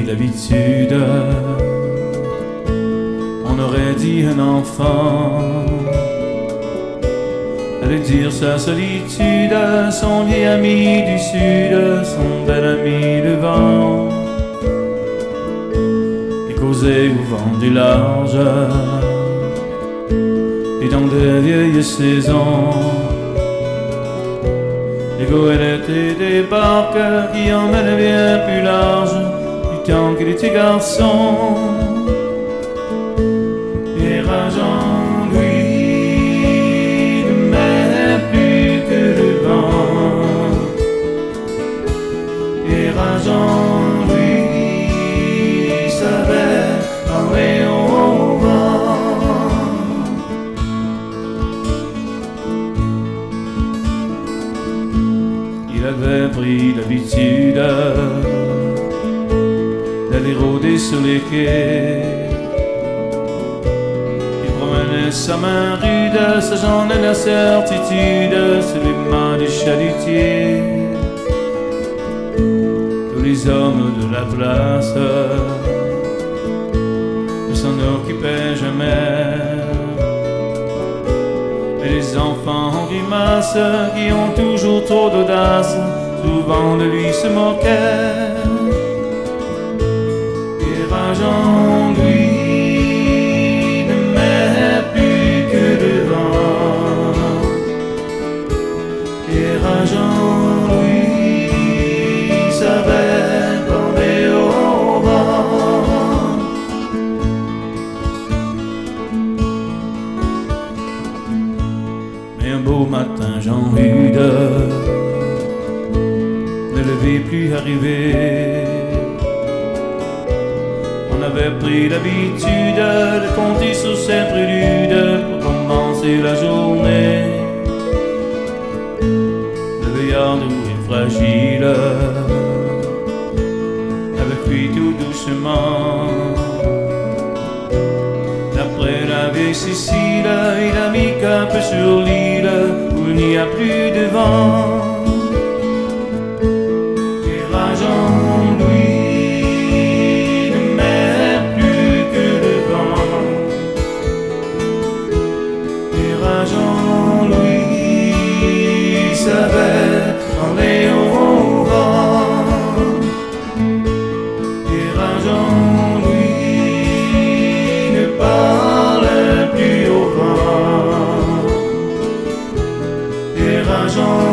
l'habitude, on aurait dit un enfant, allait dire sa solitude à son vieil ami du sud, son bel ami le vent, et causer au vent du large, et dans de vieilles saisons, des goélettes et des barques qui emmènent bien plus large du temps qu'il était garçon. Et rageant lui ne met plus que le vent. Et rageant lui savait parler au vent. Il avait pris l'habitude d'aller rôder sur les quais. Il promenait sa main rude, sachant la certitude sur les mains des chalutiers. Tous les hommes de la place ne s'en occupaient jamais. Et les enfants en grimace qui ont toujours trop d'audace, souvent de lui se moquaient. Et rageant lui ne met plus que devant. Et rageant lui savait parler au vent. Mais un beau matin Jean Rude ne le vit plus arriver. On avait pris l'habitude de compter sur ses préludes pour commencer la journée. Le veillard doux et fragile avait fui tout doucement. D'après la vieille Cécile, il a mis cap sur l'île où il n'y a plus de vent. Et rageant lui ne met plus que le vent. Et rageant lui savait parler au vent. Et rageant lui ne parlait plus au vent. Et rageant